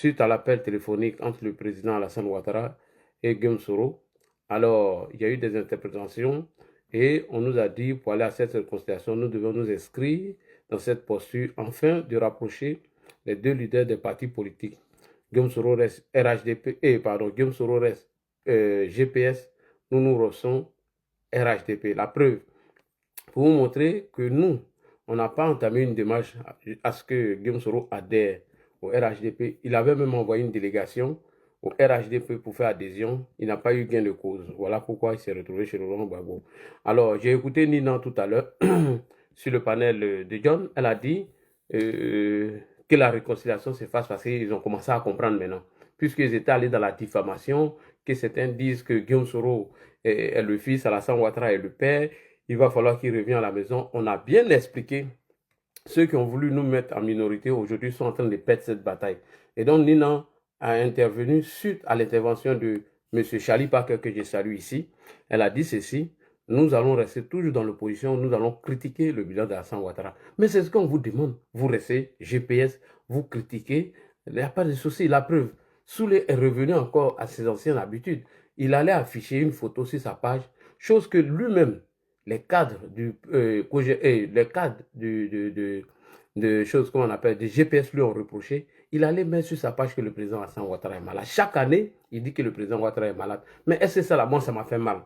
suite à l'appel téléphonique entre le président Alassane Ouattara et Guillaume Soro. Alors, il y a eu des interprétations et on nous a dit, pour aller à cette réconciliation, nous devons nous inscrire dans cette posture, afin de rapprocher les deux leaders des partis politiques. Guillaume Soro reste RHDP, Guillaume Soro reste GPS, nous restons RHDP. La preuve, pour vous montrer que nous, on n'a pas entamé une démarche à ce que Guillaume Soro adhère au RHDP. Il avait même envoyé une délégation au RHDP pour faire adhésion. Il n'a pas eu gain de cause. Voilà pourquoi il s'est retrouvé chez Laurent Gbagbo. Alors, j'ai écouté Nina tout à l'heure sur le panel de John. Elle a dit que la réconciliation se fasse parce qu'ils ont commencé à comprendre maintenant. Puisqu'ils étaient allés dans la diffamation, que certains disent que Guillaume Soro est le fils, Alassane Ouattara est le père, il va falloir qu'il revienne à la maison. On a bien expliqué. Ceux qui ont voulu nous mettre en minorité aujourd'hui sont en train de perdre cette bataille. Et donc Nina a intervenu suite à l'intervention de M. Charlie Parker, que je salue ici. Elle a dit ceci: nous allons rester toujours dans l'opposition, nous allons critiquer le bilan d'Alassane Ouattara. Mais c'est ce qu'on vous demande. Vous restez GPS, vous critiquez, il n'y a pas de souci. La preuve, Soulé est revenu encore à ses anciennes habitudes. Il allait afficher une photo sur sa page, chose que lui-même, les cadres les cadres de choses qu'on appelle des GPS lui ont reproché. Il allait mettre sur sa page que le président Hassan Ouattara est malade. Chaque année, il dit que le président Ouattara est malade. Mais est-ce que ça, là, moi, ça m'a fait mal.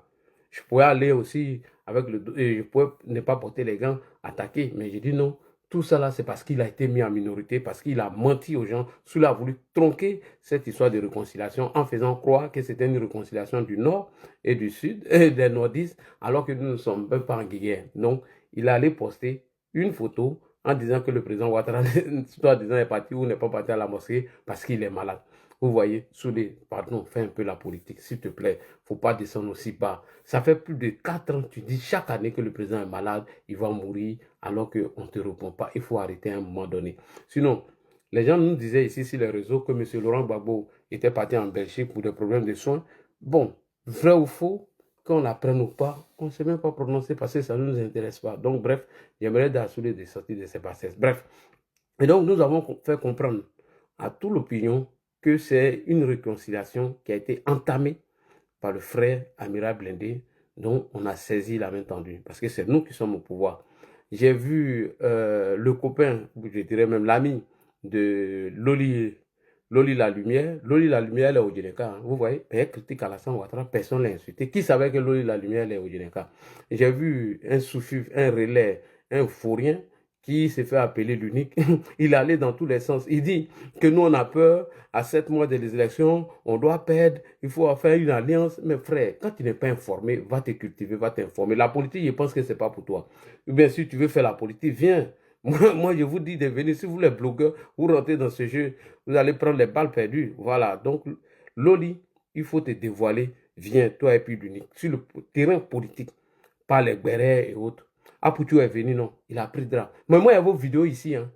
Je pouvais aller aussi avec je pouvais ne pas porter les gants, attaquer. Mais j'ai dit non. Tout ça là, c'est parce qu'il a été mis en minorité, parce qu'il a menti aux gens. Cela a voulu tronquer cette histoire de réconciliation en faisant croire que c'était une réconciliation du Nord et du Sud, et des Nordistes, alors que nous ne sommes même pas en guerre. Donc, il allait poster une photo en disant que le président Ouattara, soit disant, est parti ou n'est pas parti à la mosquée parce qu'il est malade. Vous voyez, Soulé, pardon, fais un peu la politique, s'il te plaît. Il ne faut pas descendre aussi bas. Ça fait plus de 4 ans, tu dis chaque année que le président est malade, il va mourir, alors qu'on ne te répond pas. Il faut arrêter à un moment donné. Sinon, les gens nous disaient ici sur les réseaux que M. Laurent Gbagbo était parti en Belgique pour des problèmes de soins. Bon, vrai ou faux, qu'on l'apprenne ou pas, on ne sait même pas prononcer parce que ça ne nous intéresse pas. Donc, bref, j'aimerais d'assurer des sorties de ces bassesses. Bref. Et donc, nous avons fait comprendre à toute l'opinion que c'est une réconciliation qui a été entamée par le frère Amiral Blindé, dont on a saisi la main tendue, parce que c'est nous qui sommes au pouvoir. J'ai vu le copain, je dirais même l'ami de Loli La Lumière. Loli La Lumière, elle est au Djeneka. Hein. Vous voyez, elle critique Alassane Ouattara, personne ne l'a insulté. Qui savait que Loli La Lumière, elle est au Djeneka? J'ai vu un sous-fif, un relais, un fourrien qui s'est fait appeler l'unique. Il allait dans tous les sens. Il dit que nous, on a peur, à 7 mois des élections, on doit perdre, il faut faire une alliance. Mais frère, quand tu n'es pas informé, va te cultiver, va t'informer. La politique, je pense que ce n'est pas pour toi. Ou bien si tu veux faire la politique, viens. Moi, je vous dis de venir. Si vous, les blogueurs, vous rentrez dans ce jeu, vous allez prendre les balles perdues. Voilà. Donc, Loli, il faut te dévoiler. Viens, toi et puis l'unique. Sur le terrain politique, pas les Guérets et autres. Apoutou est venu, non. Il a pris drap. Mais moi, il y a vos vidéos ici. Hein.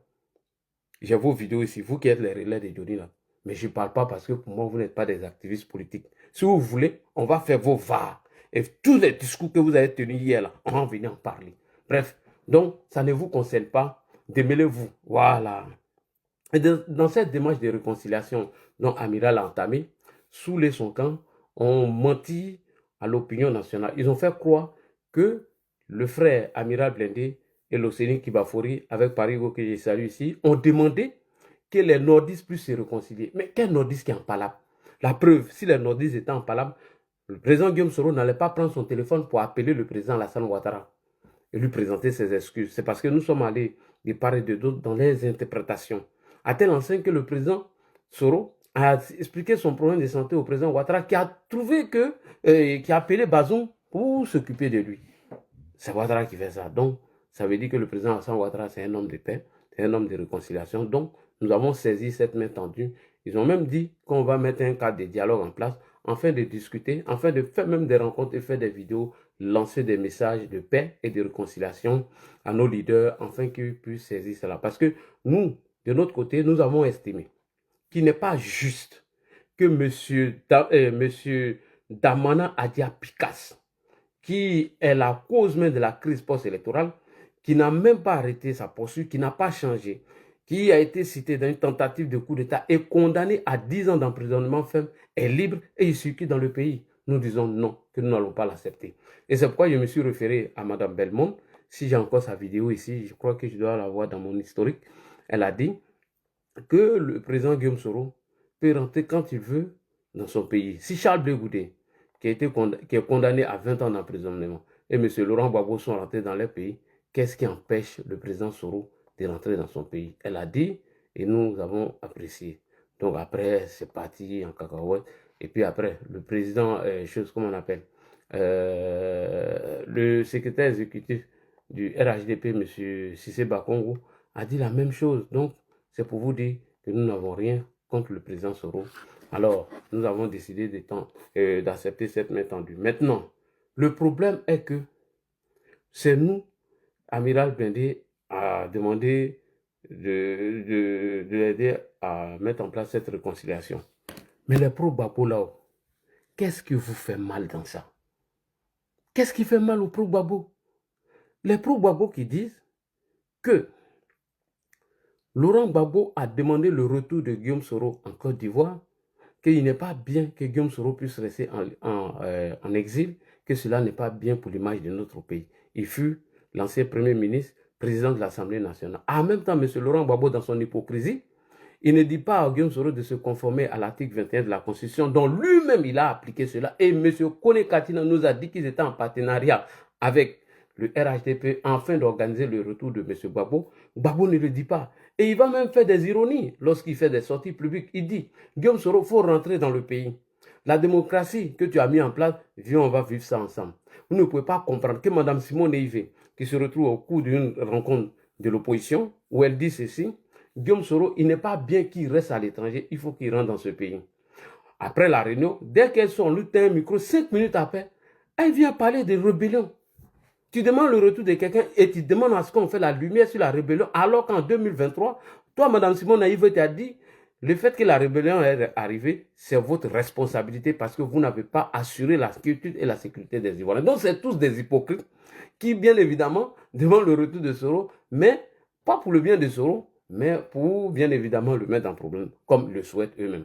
J'ai vos vidéos ici. Vous qui êtes les relais de Johnny, là. Mais je ne parle pas parce que pour moi, vous n'êtes pas des activistes politiques. Si vous voulez, on va faire vos VAR. Et tous les discours que vous avez tenus hier, là, on va venir en parler. Bref, donc, ça ne vous concerne pas. Démêlez-vous. Voilà. Et dans cette démarche de réconciliation dont Amiral a entamé, sous les son camp, ont menti à l'opinion nationale. Ils ont fait croire que le frère Amiral Blindé et l'Océanie Kibafori, avec Parigo que je salue ici, ont demandé que les nordistes puissent se réconcilier. Mais quel nordiste qui est en palabre? La preuve, si les nordistes étaient en palabre, le président Guillaume Soro n'allait pas prendre son téléphone pour appeler le président Alassane Ouattara et lui présenter ses excuses. C'est parce que nous sommes allés de part et d'autre dans les interprétations. À tel enseigne que le président Soro a expliqué son problème de santé au président Ouattara qui a trouvé que, qui a appelé Bazoum pour s'occuper de lui. C'est Ouattara qui fait ça. Donc, ça veut dire que le président Hassan Ouattara, c'est un homme de paix, c'est un homme de réconciliation. Donc, nous avons saisi cette main tendue. Ils ont même dit qu'on va mettre un cadre de dialogue en place, afin de discuter, afin de faire même des rencontres et faire des vidéos, lancer des messages de paix et de réconciliation à nos leaders, afin qu'ils puissent saisir cela. Parce que nous, de notre côté, nous avons estimé qu'il n'est pas juste que monsieur Damana Adia Picasse, qui est la cause même de la crise post-électorale, qui n'a même pas arrêté sa poursuite, qui n'a pas changé, qui a été cité dans une tentative de coup d'État, est condamné à 10 ans d'emprisonnement ferme, est libre et il circule dans le pays. Nous disons non, que nous n'allons pas l'accepter. Et c'est pourquoi je me suis référé à Mme Belmont. Si j'ai encore sa vidéo ici, je crois que je dois la voir dans mon historique. Elle a dit que le président Guillaume Soro peut rentrer quand il veut dans son pays. Si Charles Blé Goudé, qui est condamné à 20 ans d'emprisonnement, et M. Laurent Gbagbo sont rentrés dans leur pays, qu'est-ce qui empêche le président Soro de rentrer dans son pays? Elle a dit, et nous avons apprécié. Donc après, c'est parti en cacahuète. Et puis après, le président, comment on appelle, le secrétaire exécutif du RHDP, M. Cissé Bakongo, a dit la même chose. Donc, c'est pour vous dire que nous n'avons rien contre le président Soro. Alors, nous avons décidé d'accepter cette main tendue. Maintenant, le problème est que c'est nous, Amiral Blindé, a demandé de l'aider à mettre en place cette réconciliation. Mais les pro-Gbagbo là-haut, qu'est-ce qui vous fait mal dans ça? Qu'est-ce qui fait mal aux pro-Gbagbo? Les pro-Gbagbo qui disent que Laurent Gbagbo a demandé le retour de Guillaume Soro en Côte d'Ivoire, qu'il n'est pas bien que Guillaume Soro puisse rester en exil, que cela n'est pas bien pour l'image de notre pays. Il fut l'ancien Premier ministre, président de l'Assemblée nationale. En même temps, M. Laurent Gbagbo, dans son hypocrisie, il ne dit pas à Guillaume Soro de se conformer à l'article 21 de la Constitution, dont lui-même il a appliqué cela. Et M. Kone Katina nous a dit qu'ils étaient en partenariat avec le RHDP afin d'organiser le retour de M. Gbagbo. Gbagbo ne le dit pas. Et il va même faire des ironies lorsqu'il fait des sorties publiques. Il dit, Guillaume Soro, il faut rentrer dans le pays. La démocratie que tu as mis en place, viens, on va vivre ça ensemble. Vous ne pouvez pas comprendre que Mme Simone Veil, qui se retrouve au cours d'une rencontre de l'opposition, où elle dit ceci, Guillaume Soro, il n'est pas bien qu'il reste à l'étranger, il faut qu'il rentre dans ce pays. Après la réunion, dès qu'elles sont lutte un micro, 5 minutes après, elle vient parler de rébellion. Tu demandes le retour de quelqu'un et tu demandes à ce qu'on fait la lumière sur la rébellion, alors qu'en 2023, toi, Mme Simone Veil, t'a dit, le fait que la rébellion est arrivée, c'est votre responsabilité parce que vous n'avez pas assuré la quiétude et la sécurité des Ivoiriens. Donc, c'est tous des hypocrites qui, bien évidemment, demandent le retour de Soro, mais pas pour le bien de Soro, mais pour, bien évidemment, le mettre en problème, comme le souhaitent eux-mêmes.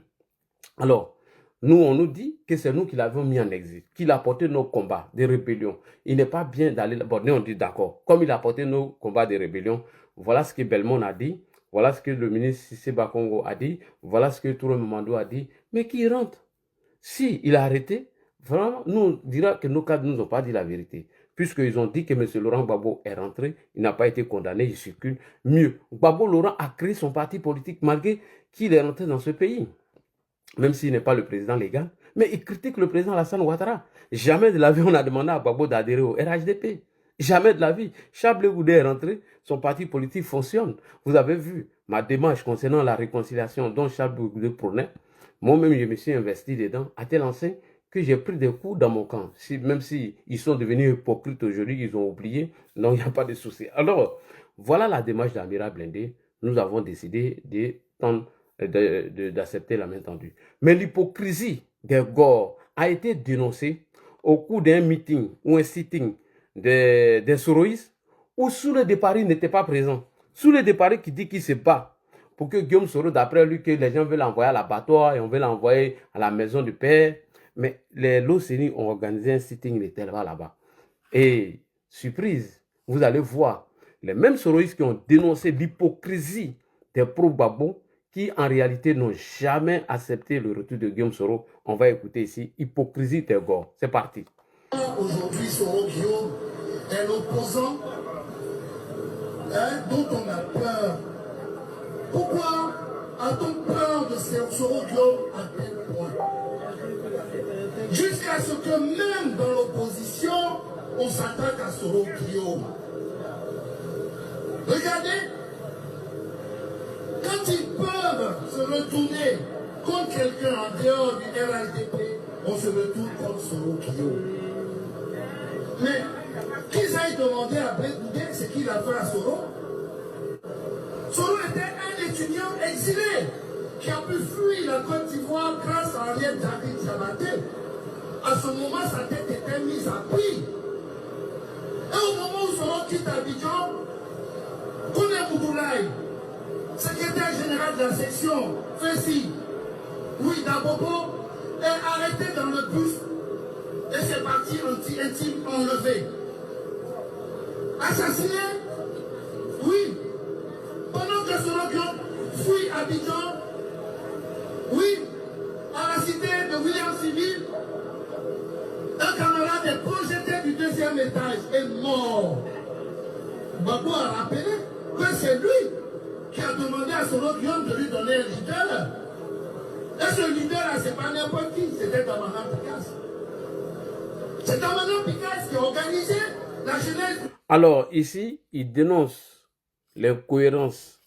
Alors, nous, on nous dit que c'est nous qui l'avons mis en exil, qu'il a porté nos combats de rébellion. Il n'est pas bien d'aller là-bas. Bon, on dit d'accord. Comme il a porté nos combats de rébellion, voilà ce que Belmont a dit, voilà ce que le ministre Cissé Bakongo a dit, voilà ce que Touré Mamando a dit, mais qui rentre. Si il a arrêté, vraiment, nous, on dira que nos cadres ne nous ont pas dit la vérité. Puisqu'ils ont dit que M. Laurent Gbagbo est rentré, il n'a pas été condamné, il circule. Mieux, Gbagbo Laurent a créé son parti politique malgré qu'il est rentré dans ce pays. Même s'il n'est pas le président légal, mais il critique le président Alassane Ouattara. Jamais de la vie, on a demandé à Gbagbo d'adhérer au RHDP. Jamais de la vie. Charles Blé Goudé est rentré, son parti politique fonctionne. Vous avez vu ma démarche concernant la réconciliation dont Charles Blé Goudé prônait. Moi-même, je me suis investi dedans, à tel enseigne que j'ai pris des coups dans mon camp. Même s'ils sont devenus hypocrites aujourd'hui, ils ont oublié, non, il n'y a pas de souci. Alors, voilà la démarche d'Amiral Blindé. Nous avons décidé d'accepter la main tendue. Mais l'hypocrisie des Gore a été dénoncée au cours d'un meeting ou un sitting des soroïstes où Soulé Depari n'était pas présent. Soulé Depari qui dit qu'il se bat pour que Guillaume Soro, d'après lui, que les gens veulent l'envoyer à l'abattoir et on veut l'envoyer à la maison du père. Mais les Loceni ont organisé un sitting, il était là-bas. Et surprise, vous allez voir les mêmes soroïstes qui ont dénoncé l'hypocrisie des pro-Gbagbo qui en réalité n'ont jamais accepté le retour de Guillaume Soro. On va écouter ici, hypocrisie des Gore. C'est parti. Aujourd'hui, Soro Guillaume est l'opposant dont on a peur. Pourquoi a-t-on peur de Soro Guillaume à quel point? Jusqu'à ce que même dans l'opposition, on s'attaque à Soro Guillaume. Regardez, quand ils peuvent se retourner contre quelqu'un en dehors du RHDP, on se retourne contre Soro Guillaume. Mais qu'ils aillent demander à Blé Goudé ce qu'il a fait à Soro. Soro était un étudiant exilé qui a pu fuir la Côte d'Ivoire grâce à Henriette David Diabaté. À ce moment, sa tête était mise à prix. Et au moment où Soro quitte Abidjan, Kone Moudoulaye secrétaire général de la section, Fessi, oui, Dabobo, est arrêté dans le bus et ses parties intimes enlevées. Assassiné, oui, pendant que Soro fuit Abidjan, oui, à la cité de William Civil, un camarade est projeté du deuxième étage et mort. Gbagbo a rappelé que c'est lui qui a demandé à Soro Guillaume de lui donner un leader. Et ce leader-là, c'est pas n'importe qui, c'était Damana Picasse. C'est Damana Picasse qui a organisé la jeunesse. Alors, ici, il dénonce l'incohérence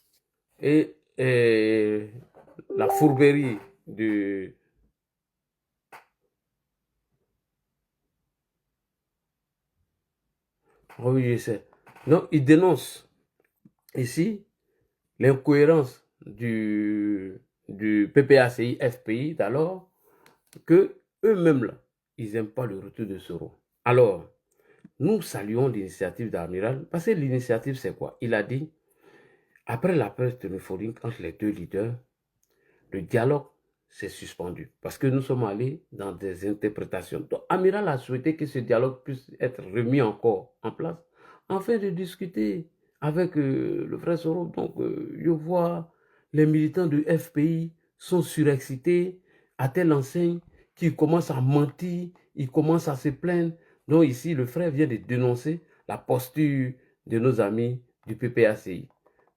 et la fourberie de... Oui, je sais. Donc, il dénonce ici l'incohérence du PPACI, FPI, d'alors, que eux-mêmes, là, ils n'aiment pas le retour de Soro. Alors, nous saluons l'initiative d'Amiral, parce que l'initiative, c'est quoi? Il a dit, après l'appel téléphonique entre les deux leaders, le dialogue s'est suspendu, parce que nous sommes allés dans des interprétations. Donc, Amiral a souhaité que ce dialogue puisse être remis encore en place, afin de discuter avec le frère Soro. Donc, je vois les militants du FPI sont surexcités à telle enseigne qu'ils commencent à mentir, ils commencent à se plaindre. Donc ici, le frère vient de dénoncer la posture de nos amis du PPACI.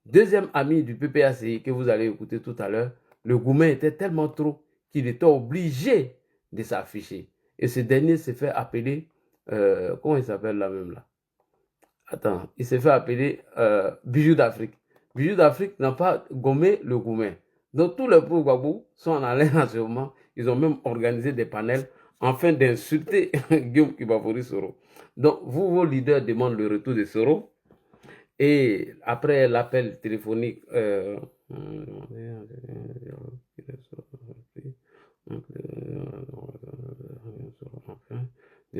Deuxième ami du PPACI que vous allez écouter tout à l'heure, le Goumen était tellement trop qu'il était obligé de s'afficher. Et ce dernier s'est fait appeler, comment il s'appelle là même là? Attends, il s'est fait appeler Bijou d'Afrique. Bijou d'Afrique n'a pas gommé le Goumen. Donc tous les pro-Gbagbo sont en alerte en ce moment. Ils ont même organisé des panels afin d'insulter Guillaume Kibafori Soro. Donc vous, vos leaders demandent le retour de Soro. Et après l'appel téléphonique, de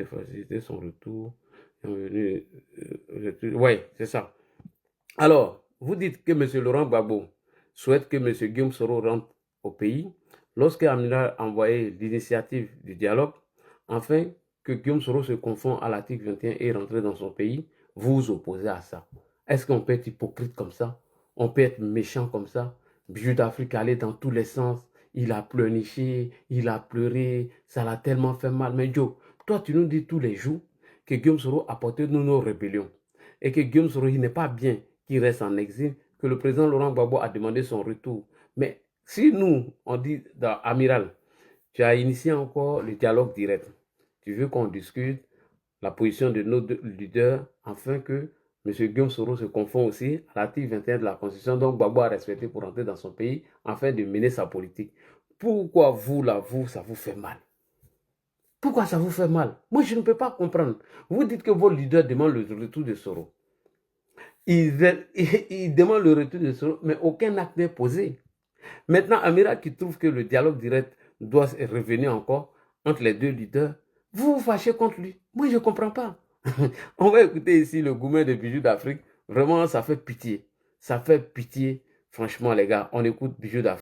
faciliter son retour. Oui, c'est ça. Alors, vous dites que M. Laurent Gbagbo souhaite que M. Guillaume Soro rentre au pays lorsque Amina a envoyé l'initiative du dialogue, afin que Guillaume Soro se confond à l'article 21 et rentre dans son pays. Vous vous opposez à ça. Est-ce qu'on peut être hypocrite comme ça? On peut être méchant comme ça? Bijou d'Afrique allait dans tous les sens. Il a pleurniché, il a pleuré, ça l'a tellement fait mal. Mais Joe, toi, tu nous dis tous les jours que Guillaume Soro a porté nos rébellions et que Guillaume Soro, il n'est pas bien qu'il reste en exil, que le président Laurent Gbagbo a demandé son retour. Mais si nous, on dit dans Amiral, tu as initié encore le dialogue direct, tu veux qu'on discute la position de nos deux leaders afin que M. Guillaume Soro se confond aussi à l'article 21 de la Constitution, donc Gbagbo a respecté pour rentrer dans son pays afin de mener sa politique. Pourquoi vous, là, ça vous fait mal? Pourquoi ça vous fait mal? Moi, je ne peux pas comprendre. Vous dites que vos leaders demandent le retour de Soro. Ils demandent le retour de Soro, mais aucun acte n'est posé. Maintenant, Amira qui trouve que le dialogue direct doit revenir encore entre les deux leaders, vous vous fâchez contre lui. Moi, je ne comprends pas. On va écouter ici le Goumen de Bijou d'Afrique. Vraiment, ça fait pitié. Ça fait pitié. Franchement, les gars, on écoute Bijou d'Afrique.